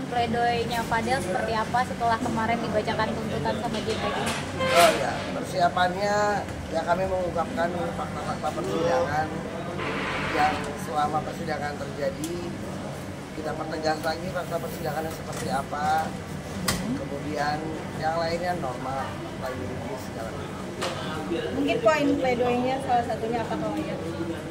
Pledoinya Fadel seperti apa setelah kemarin dibacakan tuntutan sama JPG? Oh ya, persiapannya ya kami mengungkapkan fakta-fakta persidangan yang selama persidangan terjadi. Kita pertegas lagi fakta persidangannya seperti apa. Kemudian yang lainnya normal, yuridis segala macam. Mungkin poin pledoinya salah satunya apa kalau ya?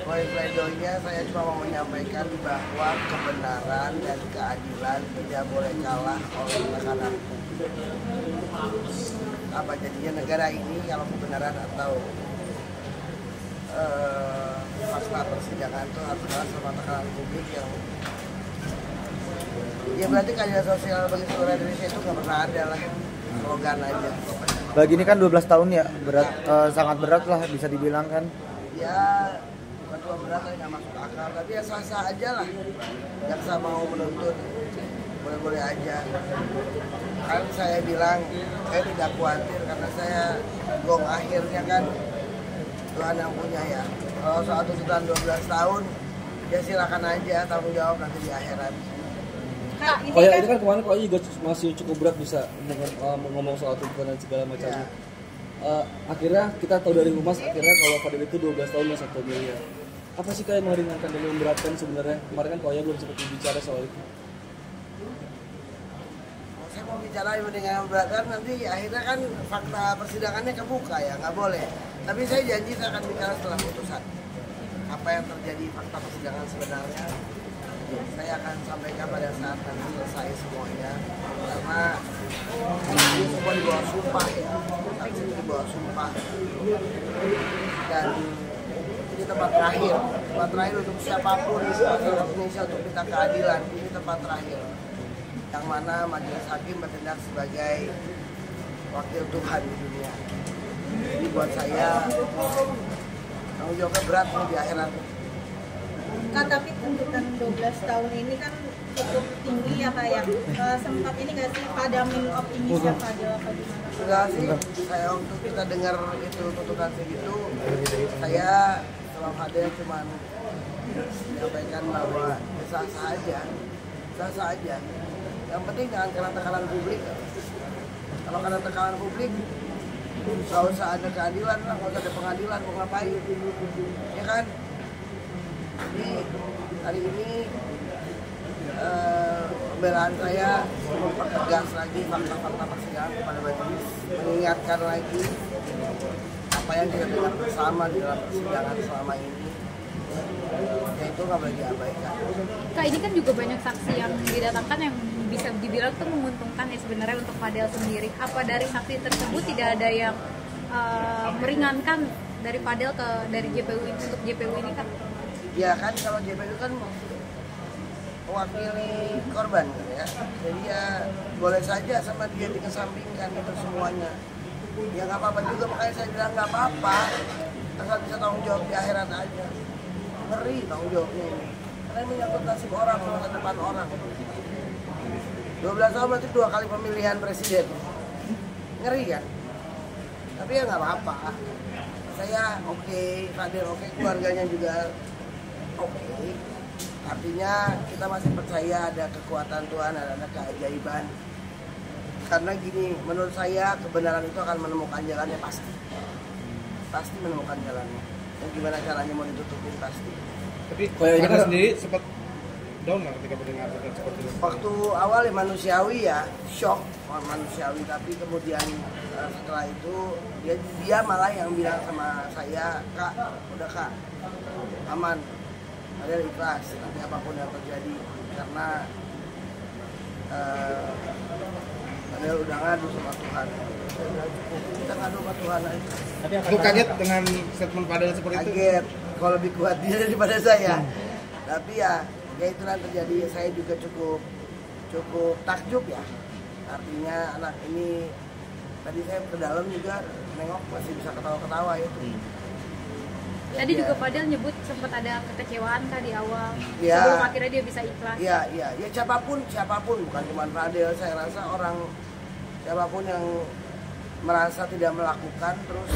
Poin pledoinya saya cuma mau menyampaikan bahwa kebenaran dan keadilan tidak boleh kalah oleh tekanan hukum. Apa jadinya negara ini kalau kebenaran atau fakta persidangan itu harus kalah sama tekanan publik yang ya berarti keadilan sosial bagi seluruh Indonesia itu nggak pernah ada lah, slogan aja. Bagi ini kan 12 tahun ya, berat, sangat berat lah bisa dibilang kan. Ya bukan cuma berat, nggak masuk akal, tapi ya sah-sah aja lah. Jaksa mau menuntut, boleh-boleh aja. Kan saya bilang, saya tidak khawatir karena saya gong akhirnya kan Tuhan yang punya ya. Kalau soal tuntutan 12 tahun, ya silakan aja tanggung jawab nanti di akhirat. Oh ya, ini kan kemarin kok juga masih cukup berat bisa ngomong soal tuntutan dan segala macamnya. Akhirnya kita tahu dari humas akhirnya kalau Fadel itu 12 tahun dan 1 miliar. Apa sih kayak meringankan dan memberatkan sebenarnya? Kemarin kan Koya belum sempat bicara soal itu. Saya mau bicara yang memberatkan nanti akhirnya kan fakta persidangannya kebuka ya, nggak boleh. Tapi saya janji saya akan bicara setelah putusan. Apa yang terjadi fakta persidangan sebenarnya saya akan sampaikan pada saat nanti selesai semuanya, karena ini semua di bawah sumpah ya, saksi di bawah sumpah, dan ini tempat terakhir untuk siapapun di masyarakat Indonesia untuk minta keadilan. Ini tempat terakhir yang mana majelis hakim bertindak sebagai wakil Tuhan di dunia. Jadi buat saya tanggung jawabnya berat di akhirat. Kak, tapi tuntutan 12 tahun ini kan cukup tinggi ya Kak ya. Sempat ini nggak sih padamin optimisnya Fadel apa gimana? Enggak sih, saya waktu kita dengar itu tuntutan segitu, saya sama Fadel cuma menyampaikan bahwa sah-sah aja. Yang penting jangan kena tekanan publik. Kalau kena tekanan publik, nggak usah ada keadilan lah, nggak usah ada pengadilan, mau ngapain? Ya kan? Jadi hari ini pembelaan saya mempertegas lagi fakta-fakta persidangan kepada majelis, mengingatkan lagi apa yang kita dengar bersama di dalam persidangan selama ini, yaitu nggak boleh diabaikan. Kak, ini kan juga banyak saksi yang didatangkan yang bisa dibilang tuh menguntungkan ya sebenarnya untuk Fadel sendiri. Apa dari saksi tersebut tidak ada yang meringankan dari Fadel dari JPU ini untuk JPU ini Kak? Ya kan kalau JPU kan mewakili korban gitu ya, jadi ya boleh saja sama dia dikesampingkan itu semuanya. Ya nggak apa-apa juga, makanya saya bilang nggak apa-apa, asal bisa tanggung jawab di akhirat aja. Ngeri tanggung jawabnya ini, karena ini menyangkut nasib orang, masa depan orang. 12 tahun berarti 2 kali pemilihan presiden, ngeri kan? Tapi ya nggak apa-apa, saya oke, Fadel oke, keluarganya juga oke. Artinya kita masih percaya ada kekuatan Tuhan, ada keajaiban. Karena gini, menurut saya kebenaran itu akan menemukan jalannya pasti menemukan jalannya. Dan gimana caranya mau ditutupin pasti. Tapi Fadel sendiri sempat down nggak ketika mendengar seperti itu? Waktu awal ya manusiawi ya, shock manusiawi. Tapi kemudian setelah itu dia malah yang bilang sama saya, Kak, udah Kak, aman. Ada ikhlas nanti apapun yang terjadi, karena ada udah ngadu sama Tuhan. Kita ngadu sama Tuhan aja. Lu kaget dengan statement Fadel seperti itu? Kaget, kalau lebih kuat dia daripada saya. Tapi ya itu yang terjadi. Saya juga cukup takjub ya. Artinya anak ini tadi saya ke dalam juga nengok masih bisa ketawa-ketawa itu. Tadi juga Fadel nyebut sempat ada kekecewaan Kak di awal, ya, sebelum akhirnya dia bisa ikhlas. Iya, ya siapapun bukan cuma Fadel. Saya rasa orang siapapun yang merasa tidak melakukan terus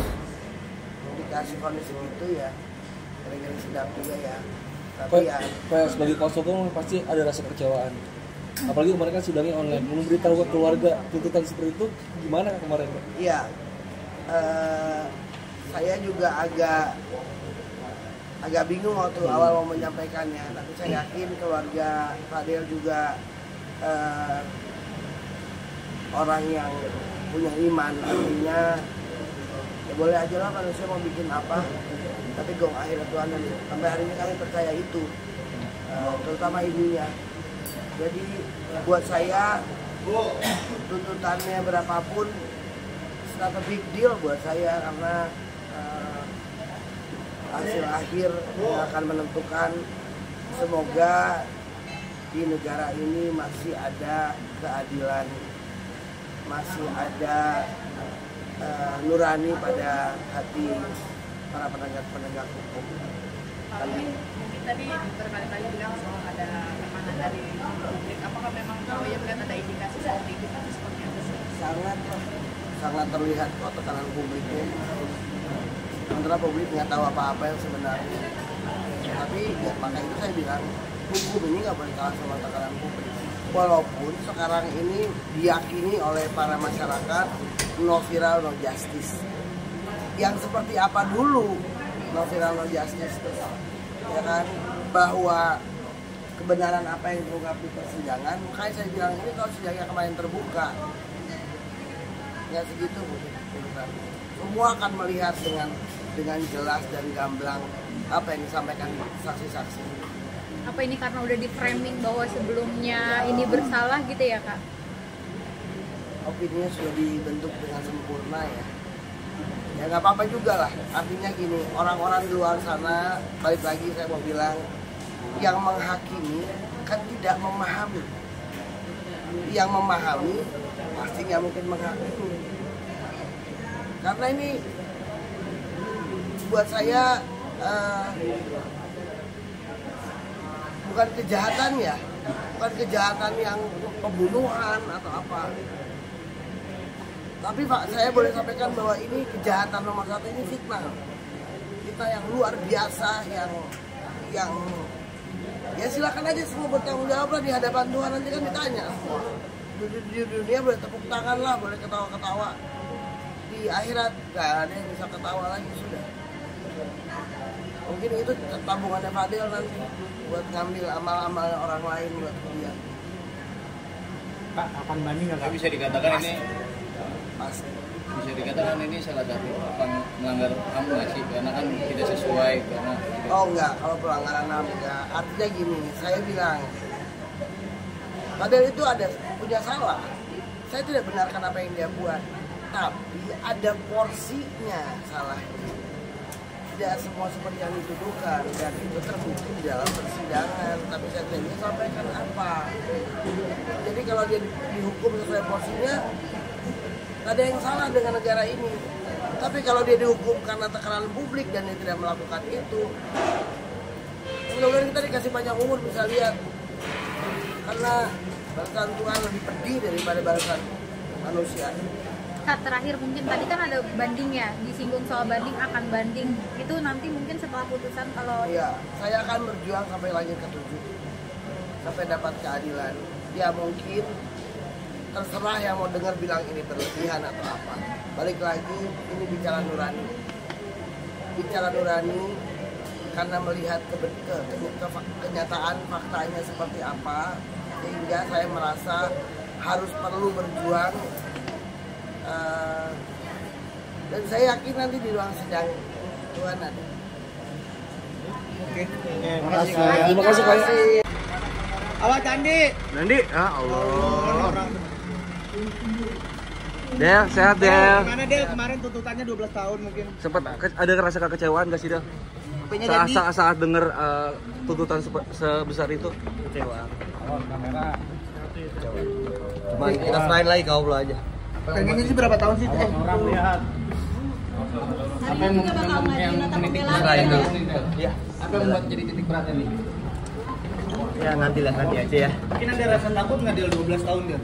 dikasih kondisi itu ya, kira-kira sedap juga ya. Tapi ya sebagai kuasa hukum pasti ada rasa kekecewaan. Apalagi kemarin kan sidangnya online. Memberitahu ke keluarga tuntutan seperti itu gimana kemarin? Iya, saya juga agak bingung waktu awal mau menyampaikannya, tapi saya yakin keluarga Fadel juga orang yang punya iman, artinya ya boleh aja lah manusia mau bikin apa, tapi gong akhirat Tuhan, dan sampai hari ini kami percaya itu, terutama ibunya. Jadi buat saya tuntutannya berapapun it's not a big deal buat saya, karena hasil akhir yang akan menentukan. Semoga di negara ini masih ada keadilan, masih ada nurani pada hati para penegak hukum. Tadi berkali-kali bilang soal ada tekanan dari publik. Apakah memang kalau yang melihat ada indikasi seperti itu kan seperti apa sih? Sangat terlihat kok tekanan publiknya. Sementara publik nggak tahu apa-apa yang sebenarnya. Tapi ya, maka itu saya bilang hukum ini nggak boleh kalah sama tekanan publik. Walaupun sekarang ini diyakini oleh para masyarakat no viral no justice. Yang seperti apa dulu no viral no justice itu, ya kan, bahwa kebenaran apa yang terungkap di persidangan. Makanya saya bilang ini kalau sidangnya kemarin terbuka, ya segitu bukan. Semua akan melihat dengan jelas dan gamblang apa yang disampaikan saksi-saksi. Apa ini karena udah di framing bahwa sebelumnya ini bersalah gitu ya Kak? Opininya sudah dibentuk dengan sempurna ya. Ya nggak apa-apa juga lah. Artinya gini, orang-orang di luar sana, balik lagi saya mau bilang, yang menghakimi kan tidak memahami. Yang memahami pasti nggak mungkin menghakimi. Karena ini buat saya bukan kejahatan ya, bukan kejahatan yang pembunuhan atau apa. Tapi Pak, saya boleh sampaikan bahwa ini kejahatan nomor satu, ini fitnah. Kita yang luar biasa, yang ya silakan aja semua bertanggung jawab lah di hadapan Tuhan, nanti kan ditanya semua. Di dunia boleh tepuk tangan lah, boleh ketawa-ketawa. Di akhirat gak ada yang bisa ketawa lagi, sudah. Mungkin itu tabungannya Fadel nanti buat ngambil amal-amal orang lain buat dia. Pak, akan banding nggak? Bisa dikatakan ini Pasti. bisa dikatakan ini salah satu melanggar HAM nggak sih? Karena kan tidak sesuai karena Oh enggak, kalau pelanggaran HAM enggak. Artinya gini, saya bilang Fadel itu punya salah. Saya tidak benarkan apa yang dia buat, tapi ada porsinya salahnya. Tidak semua seperti yang dituduhkan, dan itu terbukti di dalam persidangan. Tapi saya tadi sampaikan apa. Jadi kalau dia dihukum sesuai porsinya, nggak ada yang salah dengan negara ini. Tapi kalau dia dihukum karena tekanan publik dan dia tidak melakukan itu, mudah-mudahan kita dikasih banyak umur bisa lihat. Karena balasan Tuhan lebih pedih daripada balasan manusia. Kak, terakhir mungkin tadi kan ada banding ya, disinggung soal banding, akan banding. Itu nanti mungkin setelah putusan kalau... Iya, saya akan berjuang sampai langit ketujuh. Sampai dapat keadilan. Ya mungkin terserah yang mau dengar bilang ini berlebihan atau apa. Balik lagi, ini bicara nurani. Bicara nurani karena melihat kenyataan faktanya seperti apa, sehingga saya merasa harus perlu berjuang. Dan saya yakin nanti di ruang sidang Tuhan ada. Oke. Terima kasih Pak. Halo Candi. Nandi, ya Allah. Del, sehat Del. Gimana Del? Kemarin tuntutannya 12 tahun mungkin. Sempat ada rasa kekecewaan gak sih Del? Saat denger tuntutan sebesar itu? Kecewa. Cuma kita selain lagi kau belum aja. Pengennya sih berapa tahun sih? orang lihat Hari ini juga bakal ngajuin nota pembelaan Selain ya? itu. ya apa yang membuat jadi titik berat ini? Ya nanti aja ya. Mungkin ada rasa takut nggak Del 12 tahun Del?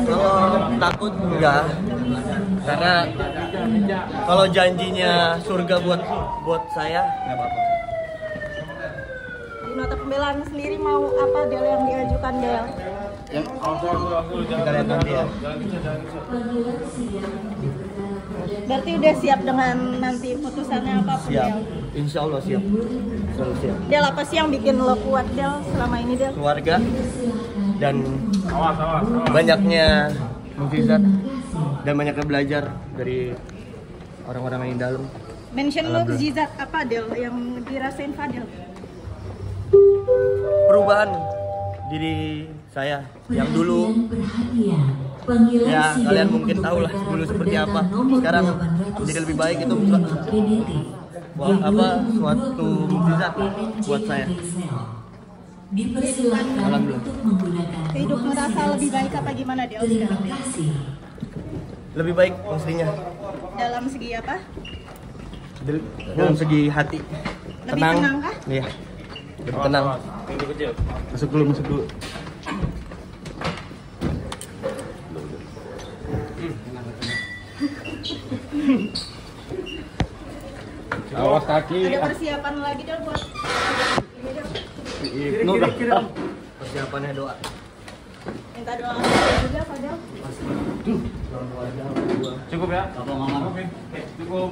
Kalau takut enggak, karena kalau janjinya surga buat saya nggak apa-apa. Di nota pembelaan sendiri mau apa Del yang diajukan Del? Kita lihat nanti ya. Berarti udah siap dengan nanti putusannya apa? Siap. Insya Allah siap. Selalu siap. Del, apa sih yang bikin lo kuat, Del, selama ini, Del? Keluarga dan banyaknya mukjizat dan banyaknya belajar dari orang-orang yang dalam. Mention mukjizat apa, Del, yang dirasain Fadel? Perubahan diri saya yang dulu ya kalian mungkin tahu lah dulu seperti apa, sekarang menjadi lebih baik. Itu suatu mukjizat buat saya. Alhamdulillah. Hidup merasa lebih baik apa gimana, Del, sekarang, Del? Lebih baik maksudnya Dalam segi apa? dalam segi hati. Lebih tenang kah? Iya, lebih tenang. Masuk dulu. Awas kaki. Ada persiapan lagi, Del, buat ini, Del? Persiapannya doa. Minta doa juga, Fadel. Cukup ya? Oke. Cukup.